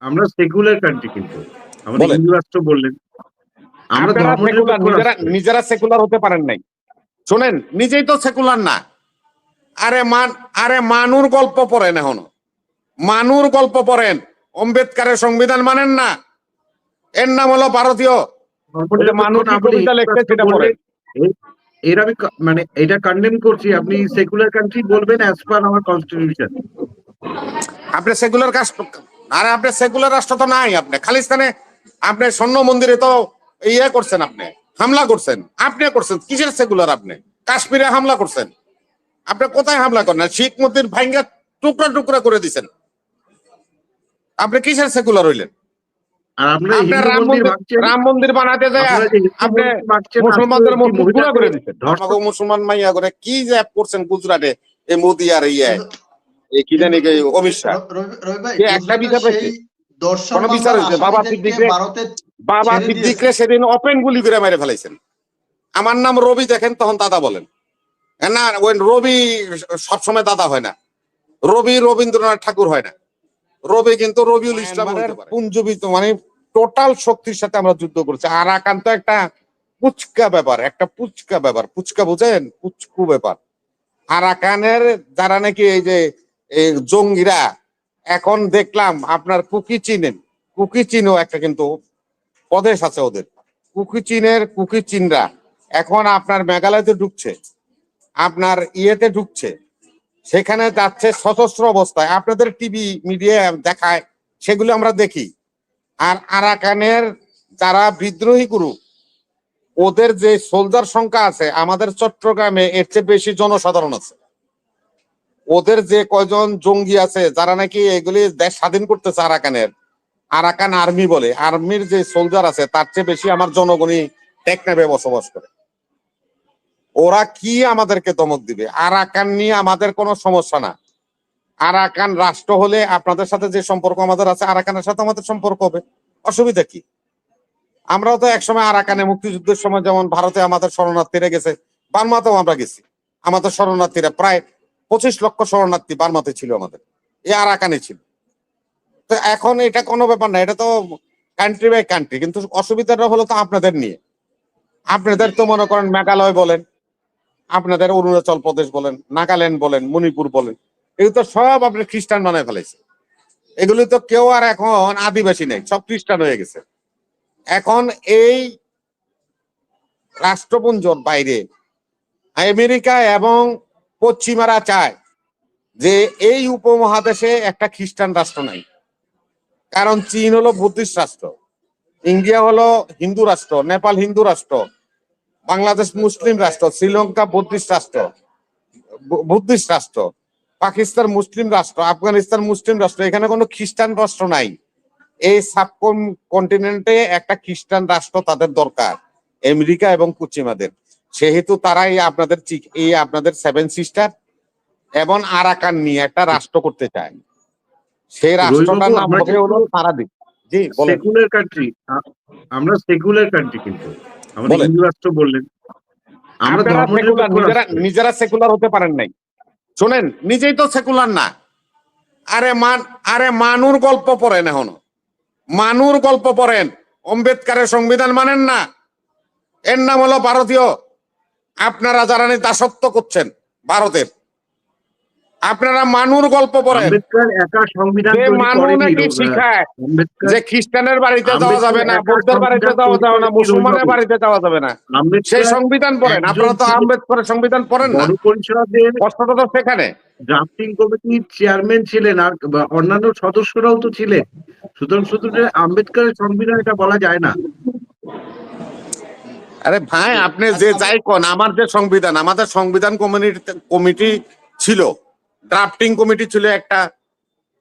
আমরা secular country, কিন্তু আমাদের বলেন হিন্দু রাষ্ট্র বললেন, আমরা আপনারা সেকুলার, ধর্মনিরপেক্ষ রাষ্ট্র। নিজেরা সেকুলার হতে পারেন নাই। শোনেন, নিজেই তো সেকুলার না। আরে মানুর গল্প পড়েন, এখনো মানুর গল্প পড়েন। অম্বেদকারের সংবিধান মানেন না? এর নাম হলো ভারতীয়। ওই যে ধর্মনিরপেক্ষ মানু না কি বলে কবিতা হিন্দু লিখতে রাষ্ট্র সেটা বললে পড়েন। এর আমি মানে এটা কন্ডেম করছি। আপনি সেকুলার কান্ট্রি বলবেন অ্যাজ পার আমার কনস্টিটিউশন। আপনি সেকুলার কাস্ট, আরে আপনি সেকুলার রাষ্ট্র তো নাই। আপনি খালিস্তানে আপনি স্বর্ণ মন্দিরে তো ইয়ে করছেন, আপনি হামলা করছেন। আপনি করছেন কিসের সেকুলার? আপনি কাশ্মীরে হামলা করছেন। আপনি কোথায় হামলা করেন? শিখ মন্দির ভাঙ্গা টুকরা টুকরা করে দিচ্ছেন। আপনি কিসের সেকুলার হইলেন? আর আপনারা আপনি হিন্দু মন্দির ভাঙছেন, রাম মন্দির বানাতে যায় আপনারা যে হিন্দু আপনি মন্দির ভাঙছেন, আজকে মুসলমানদের একটি মসজিদ গুঁড়া মহিলাকে করে দিচ্ছেন। ধর্ষণ। আমাকে মুসলমান মাইয়া করে কি যে অ্যাপ করছেন গুজরাটে, এই মোদি আর কি জানি অমিত শাহ, রবি ভাই, একটা গুজরাটের বিচার পাইছে? সেই দর্শন কোন বিচার মামলার হয়েছে? আসামিদেরকে ভারতে বাবা ছেড়ে দিয়েছে। সিদ্দিকরে সেদিন ওপেন গুলি করে মেরে ফেলাইছেন। আমার নাম রবি দেখেন, তখন দাদা বলেন না। ওই রবি সবসময় দাদা হয় না। রবি রবীন্দ্রনাথ ঠাকুর হয় না। রবি কিন্তু রবিউল ইসলাম পুঞ্জবিত, মানে টোটাল শক্তির সাথে আমরা যুদ্ধ করছি। আরাকান তো একটা পুচকা ব্যাপার, একটা পুচকা ব্যাপার। পুচকা বুঝেন? পুচকু ব্যাপার। আরাকানের যারা নাকি এই যে এই জঙ্গিরা, এখন দেখলাম আপনার কুকি চিনেন, কুকি চিনও একটা কিন্তু প্রদেশ আছে ওদের। কুকি চিনরা এখন আপনার মেঘালয়তে ঢুকছে, আপনার ইয়েতে ঢুকছে, সেখানে যাচ্ছে সশস্ত্র অবস্থায়। আপনাদের টিভি মিডিয়া দেখায়, সেগুলো আমরা দেখি। আর আরাকানের যারা বিদ্রোহী গ্রুপ, ওদের যে সোলজার সংখ্যা আছে আমাদের চট্টগ্রামে এর চেয়ে বেশি জনসাধারণ আছে। ওদের যে কয়জন জঙ্গি আছে যারা নাকি এগুলি দেশ স্বাধীন করতেছে, আরাকান আর্মি বলে, আর্মির যে সোলজার আছে তার চেয়ে বেশি আমার জনগণই টেকনাফে বসবাস করে। ওরা কি আমাদেরকে ধমক দিবে? আরাকান নিয়ে আমাদের কোনো সমস্যা না। আরাকান রাষ্ট্র হলে আপনাদের সাথে যে সম্পর্ক আমাদের আছে, আরাকানের সাথে আমাদের সম্পর্ক হবে। অসুবিধা কি? আমরাও তো একসময় আরাকানে মুক্তিযুদ্ধের সময় যেমন ভারতে আমাদের শরণার্থীরা গেছে, বার্মাতেও আমরা গেছি। আমাদের শরণার্থীরা প্রায় 25 লক্ষ শরণার্থী বার্মাতে ছিল, আমাদের এই আরাকানে ছিল। তো এখন এটা কোনো ব্যাপার না, এটা তো কান্ট্রি বাই কান্ট্রি। কিন্তু অসুবিধাটা হলো তো আপনাদের নিয়ে। আপনাদের তো মনে করেন মেঘালয় বলেন, আপনাদের অরুণাচল প্রদেশ বলেন, নাগাল্যান্ড বলেন, মণিপুর বলেন, এগুলো তো সব আপনি খ্রিস্টান বানায় ফেলাইছে। এগুলি তো কেউ আর এখন আদিবাসী নেই, সব খ্রিস্টান হয়ে গেছে। এখন এই রাষ্ট্রপুঞ্জর বাইরে আমেরিকা এবং পশ্চিমারা চায় যে এই উপমহাদেশে একটা খ্রিস্টান রাষ্ট্র নাই। কারণ চীন হলো বুদ্ধিস্ট রাষ্ট্র, ইন্ডিয়া হলো হিন্দু রাষ্ট্র, নেপাল হিন্দু রাষ্ট্র, বাংলাদেশ মুসলিম রাষ্ট্র, শ্রীলঙ্কা বুদ্ধিস্ট রাষ্ট্র, পাকিস্তান মুসলিম রাষ্ট্র, আফগানিস্তান মুসলিম রাষ্ট্র। এখানে কোনো খ্রিস্টান রাষ্ট্র নাই। এই সাবকন্টিনেন্টে একটা খ্রিস্টান রাষ্ট্র তাদের দরকার, আমেরিকা এবং পশ্চিমাদের। সেহেতু তারাই আপনাদের 7 সিস্টার এবং আরাকান নিয়ে একটা রাষ্ট্র করতে চায়। সেই রাষ্ট্রটার নাম হবে হলো পারাদ্বীপ। জি বলেন। সেকুলার কান্ট্রি, আমরা সেকুলার কান্ট্রি, কিন্তু আমাদের হিন্দু রাষ্ট্র বললেন, আমরা আপনারা সেকুলার, ধর্মনিরপেক্ষ রাষ্ট্র। নিজেরা সেকুলার হতে পারেন নাই। শোনেন, নিজেই তো সেকুলার না। আরে মানুর গল্প পড়েন, এখনো মানুর গল্প পড়েন। অম্বেদকারের সংবিধান মানেন না? এর নাম হলো ভারতীয়। আপনারা যারা দাসত্ব করছেন ভারতের, আপনারা মানুর গল্প পড়েন। আম্বেদকর একা সংবিধান যে তৈরি মানু করেনি। নাকি শিখায় আম্বেদকর যে খ্রিস্টানের বাড়িতে যাওয়া আম্বেদকর যাবে না, একা বৌদ্ধের বাড়িতে সংবিধান যাওয়া তৈরি যাবে না, করেনি মুসলমানের রবিবাবু। বাড়িতে যাওয়া যাবে না। সেই আম্বেদকর সংবিধান পড়েন। একজন আপনারা তো ছিলেন আম্বেদকরের সংবিধান পড়েন না। গণপরিষদের কষ্টটা তো সেখানে। ড্রাফটিং কমিটির চেয়ারম্যান ছিলেন, আর অন্যান্য সদস্যরাও তো ছিলেন। সুতরাং শুধু যে আম্বেদকরের সংবিধান এটা বলা যায় না। আরে ভাই, আপনি যে যাই কোন, আমাদের সংবিধান কমিটি ছিল, ড্রাফটিং কমিটি ছিল একটা,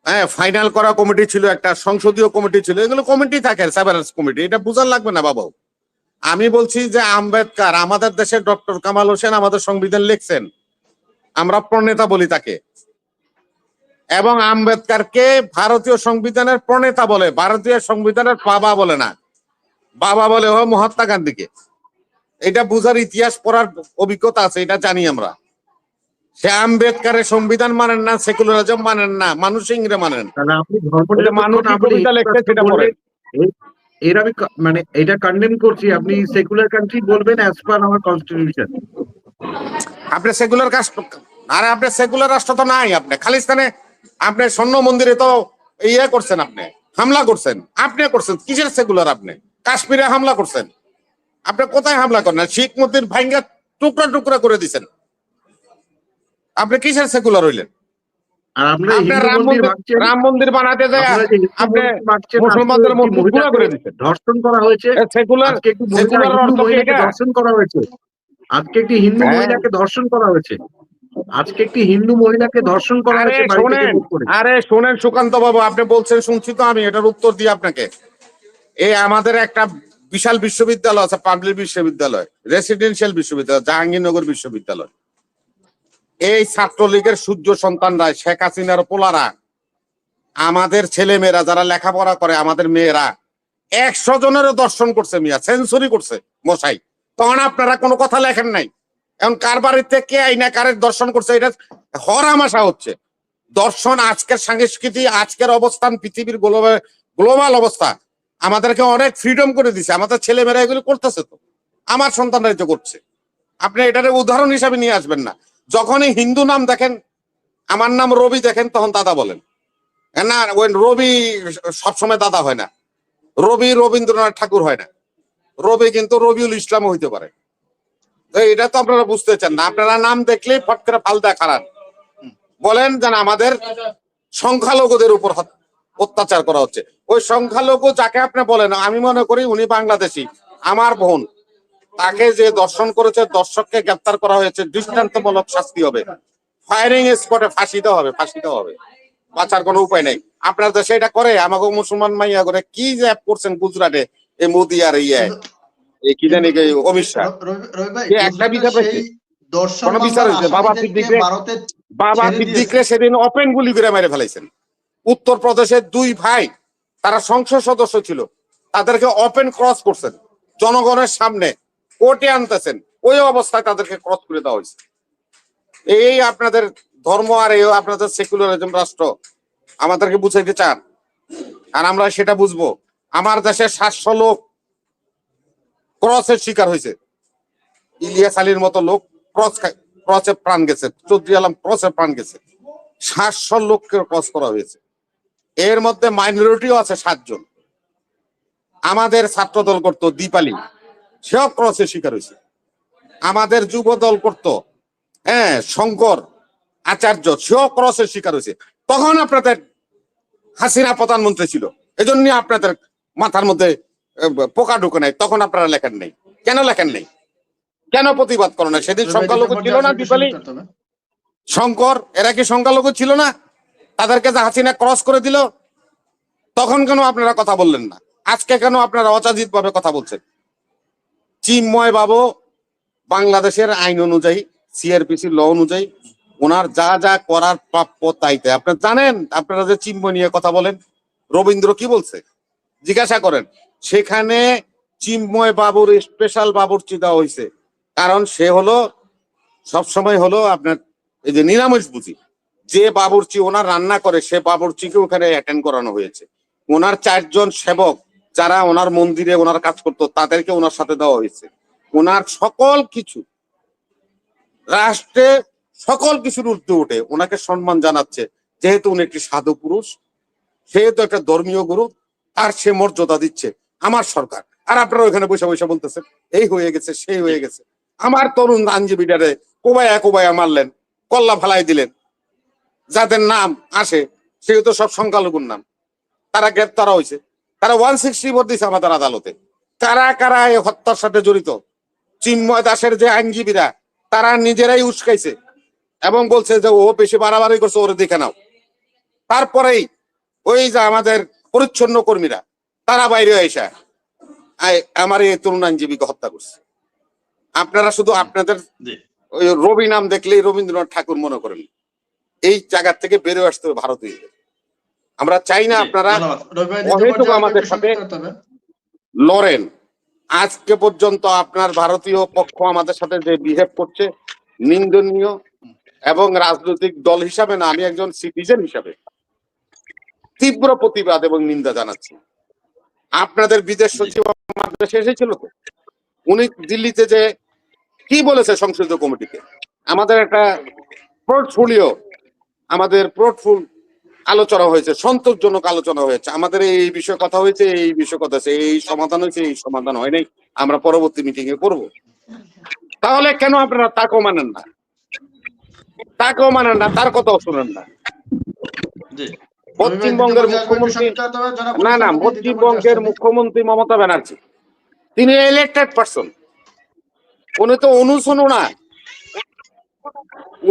হ্যাঁ, ফাইনাল করা কমিটি ছিল একটা, সংসদীয় কমিটি ছিল। এগুলো কমিটি থাকে, সেভারেন্স কমিটি। এটা বুঝার লাগবে না বাবু। আমি বলছি যে আম্বেদকর, আমাদের দেশের ডক্টর কামাল হোসেন আমাদের সংবিধান লিখছেন, আমরা প্রণেতা বলি তাকে। এবং আম্বেদকরকে ভারতীয় সংবিধানের প্রণেতা বলে, ভারতীয় সংবিধানের বাবা বলে না। বাবা বলে মহাত্মা গান্ধীকে। এটা বুঝার ইতিহাস পড়ার অভিজ্ঞতা আছে, এটা জানি আমরা। সে আম্বেদকারের সংবিধান মানেন না, সেকুলারিজম মানেন না, মানুষ ইংরে মানেন। তাহলে আপনি মানুষ ধর্মনিরপেক্ষ না বলে কবিতা লিখতে সেটা পড়েন। এর আমি মানে এটা কন্ডেম করছি। আপনি সেকুলার কান্ট্রি বলবেন অ্যাজ পার আমার কনস্টিটিউশন। আপনি সেকুলার কাস্ট, আরে আপনি সেকুলার রাষ্ট্র তো নাই। আপনি খালিস্তানে আপনি স্বর্ণ মন্দিরে তো ইয়ে করছেন, আপনি হামলা করছেন, আপনি করছেন। কিসের সেকুলার? আপনি কাশ্মীরে হামলা করছেন। আপনি কোথায় হামলা করেন? শিখ মন্দির ভাঙ্গা টুকরা টুকরা করে দিচ্ছেন। আপনি কিসের সেকুলার হইলেন? আর আপনারা আপনি হিন্দু মন্দির ভাঙছেন, রাম মন্দির বানাতে যায় আপনারা যে হিন্দু আপনি মন্দির ভাঙছেন, মুসলমানদের আজকে একটি মসজিদ গুঁড়া মহিলাকে করে দিচ্ছেন। ধর্ষণ করা হয়েছে। সেকুলার, আজকে একটি সেকুলার হিন্দু অর্থ কি মহিলাকে এটা? ধর্ষণ করা হয়েছে। আজকে একটি হিন্দু হ্যাঁ। মহিলাকে ধর্ষণ করা হয়েছে। আজকে একটি হিন্দু মহিলাকে ধর্ষণ করা আরে হয়েছে বাড়ি থেকে শোনেন, বের করে। আরে শোনেন সুকান্ত বাবু, আপনি বলছেন শুনছি তো, আমি এটার উত্তর দিই আপনাকে। এই আমাদের একটা বিশাল বিশ্ববিদ্যালয় আছে, পাবলিক বিশ্ববিদ্যালয়, রেসিডেন্সিয়াল বিশ্ববিদ্যালয়, জাহাঙ্গীরনগর বিশ্ববিদ্যালয়। এই ছাত্রলীগের সূর্য সন্তানরা, শেখ হাসিনার পোলারা, আমাদের ছেলে মেয়েরা যারা লেখাপড়া করে, আমাদের মেয়েরা 100 জনেরও দর্শন করছে, মিয়া সেঞ্চুরি করছে মশাই। তখন আপনারা কোনো কথা লেখেন নাই। এখন কার বাড়িতে কে আইনা কারের দর্শন করছে এটা হরহামেশা হচ্ছে। দর্শন আজকের সংস্কৃতি, আজকের অবস্থান, পৃথিবীর গ্লোবাল অবস্থা আমাদেরকে অনেক ফ্রিডম করে দিছে। আমাদের ছেলেমেয়েরা এগুলো করতেছে, তো আমার সন্তানরা তো করছে। আপনি এটার উদাহরণ হিসাবে নিয়ে আসবেন না। যখনই হিন্দু নাম দেখেন, আমার নাম রবি দেখেন, তখন দাদা বলেন। না, ওই রবি সবসময় দাদা হয় না। রবি রবীন্দ্রনাথ ঠাকুর হয় না। রবি কিন্তু রবিউল ইসলাম হইতে পারে। তো এটা তো আপনারা বুঝতে চান না। আপনারা নাম দেখলেই ফট করে ফালদা খারাপ বলেন, যেন আমাদের সংখ্যালঘুদের উপর অত্যাচার করা হচ্ছে। ওই সংখ্যালঘু যাকে আপনি বলেন, আমি মনে করি উনি বাংলাদেশি, আমার বোন। তাকে যে দর্শন করেছে, দর্শককে গ্রেপ্তার করা হয়েছে, দৃষ্টান্তমূলক শাস্তি হবে। ফায়ারিং স্পটে ফাঁসিতে হবে, ফাঁসিতে হবে। বাঁচার কোনো উপায় নেই। আপনার দেশে এটা করে, আমাকে মুসলমান মাইয়া করে কি যে অ্যাপ করছেন গুজরাটে, এই মোদি আর এই কি জানি অমিত শাহ, রবি ভাই, একটা বিচার পাইছে, দর্শন কোন বিচার হয়েছে? বাবা সিদ্দিকরে সেদিন ওপেন গুলি করে মেরে ফেলাইছেন। উত্তরপ্রদেশের 2 ভাই, তারা সংসদ সদস্য ছিল, তাদেরকে ওপেন ক্রস করছেন, জনগণের সামনে কোর্টে আনতেছেন। ওই অবস্থায় তাদেরকে ক্রস করে দেওয়া হয়েছে। এই আপনাদের ধর্ম আর এই আপনাদের সেকুলারিজম রাষ্ট্র আমাদেরকে বুঝাইতে চান, আর আমরা সেটা বুঝবো। আমার দেশে 700 লোক ক্রসের শিকার হয়েছে। ইলিয়াস আলীর মতো লোক ক্রসে প্রাণ গেছে, চৌধুরী আলম ক্রসে প্রাণ গেছে। 700 লোককে ক্রস করা হয়েছে। এর মধ্যে মাইনরিটিও আছে 7 জন। আমাদের ছাত্র দল করতো দীপালি, সেও ক্রসের শিকার হয়েছে। আমাদের যুব দল করতো শঙ্কর আচার্য, সেও ক্রসের শিকার হয়েছে। তখন আপনাদের হাসিনা প্রধানমন্ত্রী ছিল, এজন্য আপনাদের মাথার মধ্যে পোকা ঢুকে নাই। তখন আপনারা লেখেন নাই। কেন লেখেন নাই? কেন প্রতিবাদ করো না? সেদিন সংখ্যালঘু ছিল না দীপালি, শঙ্কর, এরা কি সংখ্যালঘু ছিল না? তাদেরকে যে হাসিনা ক্রস করে দিল, তখন কেন আপনারা কথা বললেন না? আজকে কেন আপনারা অযাচিত ভাবে কথা বলছেন? চিন্ময় বাবু বাংলাদেশের আইন অনুযায়ী, সিআরপিসি ল অনুযায়ী ওনার যা যা করার প্রাপ্য তাইতে। আপনারা জানেন, আপনারা যে চিন্ময় নিয়ে কথা বলেন, রবীন্দ্র কি বলছে জিজ্ঞাসা করেন। সেখানে চিন্ময় বাবুর স্পেশাল বাবুর্চি দেওয়া হয়েছে, কারণ সে হলো সবসময় হলো আপনার এই যে নিরামিষ বুঝি, যে বাবুর্চি ওনার রান্না করে, সে বাবুর্চিকে ওখানে অ্যাটেন্ড করানো হয়েছে। ওনার 4 জন সেবক যারা ওনার মন্দিরে ওনার কাজ করতো, তাদেরকে ওনার সাথে দেওয়া হয়েছে। ওনার সকল কিছু রাষ্ট্রে সকল কিছুর ঊর্ধ্বে উঠে ওনাকে সম্মান জানাচ্ছে, যেহেতু উনি একটি সাধু পুরুষ, সেহেতু একটা ধর্মীয় গুরু, আর সে মর্যাদা দিচ্ছে আমার সরকার। আর আপনারা ওইখানে বসে বসে বলতেছেন এই হয়ে গেছে, সেই হয়ে গেছে। আমার তরুণ আইনজীবীটারে কোবায়া কোবায়া মারলেন, কল্লা ফালাই দিলেন। যাদের নাম আসে সেহেতু সব সংখ্যালঘুর নাম, তারা গ্রেপ্তার হয়েছে। তারা 164 দিয়েছে আমাদের আদালতে। কারা কারা এই হত্যার সাথে জড়িত? চিন্ময় দাসের যে আইনজীবীরা, তারা নিজেরাই উস্কাইছে এবং বলছে যে ও বেশি বাড়াবাড়ি করছে, ওরে দেখে নাও। তারপরেই ওই যে আমাদের পরিচ্ছন্ন কর্মীরা, তারা বাইরে এসে আমার এই তরুণ আইনজীবীকে হত্যা করছে। আপনারা শুধু আপনাদের ওই রবি নাম দেখলেই রবীন্দ্রনাথ ঠাকুর মনে করেন। এই জায়গা থেকে বেরোয় আসতে হবে ভারতীয়। আমরা চাই না আপনারা অহেতুক আমাদের সাথে লড়েন। আজকে পর্যন্ত আপনার ভারতীয় পক্ষ আমাদের সাথে যে বিহেভ করছে নিন্দনীয়, এবং রাজনৈতিক দল হিসাবে না, আমি একজন সিটিজেন হিসাবে তীব্র প্রতিবাদ এবং নিন্দা জানাচ্ছি। আপনাদের বিদেশ সচিব আমাদের দেশে এসেছিল তো, উনি দিল্লিতে যে কি বলেছে সংসদীয় কমিটিতে, আমাদের একটা পোর্টফোলিও, আমাদের পোর্টফুল আলোচনা হয়েছে, সন্তোষজনক আলোচনা হয়েছে, আমাদের এই বিষয়ে কথা হয়েছে, এই বিষয়ে কথা হয়েছে, এই সমাধান হয়েছে, এই সমাধান হয় নাই, আমরা পরবর্তী মিটিং এ করব। তাহলে কেন আপনারা তাকেও মানেন না, তাকেও মানেন না, তার কথাও শুনেন না? জি পশ্চিমবঙ্গের মুখ্যমন্ত্রী, না না, পশ্চিমবঙ্গের মুখ্যমন্ত্রী মমতা ব্যানার্জি, তিনি ইলেক্টেড পারসন, উনি তো অনুশোনো না,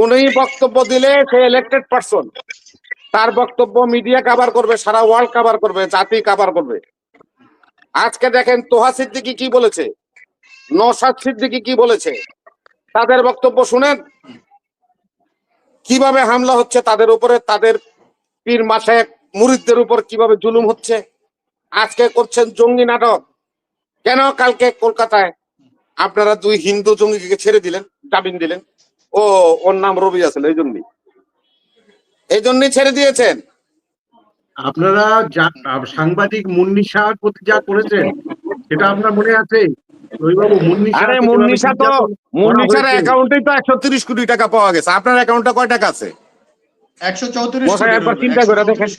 উনি বক্তব্য দিলে সে ইলেক্টেড পারসন, তার বক্তব্য মিডিয়া কভার করবে, সারা ওয়ার্ল্ড কভার করবে, জাতি কভার করবে। আজকে দেখেন তোহা সিদ্দিকী কি বলেছে, নওশাদ সিদ্দিকী কি বলেছে, তাদের বক্তব্য শুনেন, কিভাবে হামলা হচ্ছে তাদের উপরে, তাদের পীর মাশায়েখ মুরিদদের উপর কিভাবে জুলুম হচ্ছে। আজকে করছেন জঙ্গি নাটক। কেন কালকে কলকাতায় আপনারা 2 হিন্দু জঙ্গিকে ছেড়ে দিলেন, জামিন দিলেন? ওর নাম রবি আসলে, এই জন্যই ছেড়ে দিয়েছেন। আপনারা সাংবাদিক মুন্নি শাহর প্রতি যা করেছেন সেটা আপনার মনে আছে? রবিবাবু, মুন্নি শাহ আরে মুন্নিশার অ্যাকাউন্টেই তো 130 কোটি টাকা পাওয়া গেছে, আপনার অ্যাকাউন্টে কয় টাকা আছে? 134 মশাই একবার চিন্তা করে দেখেন।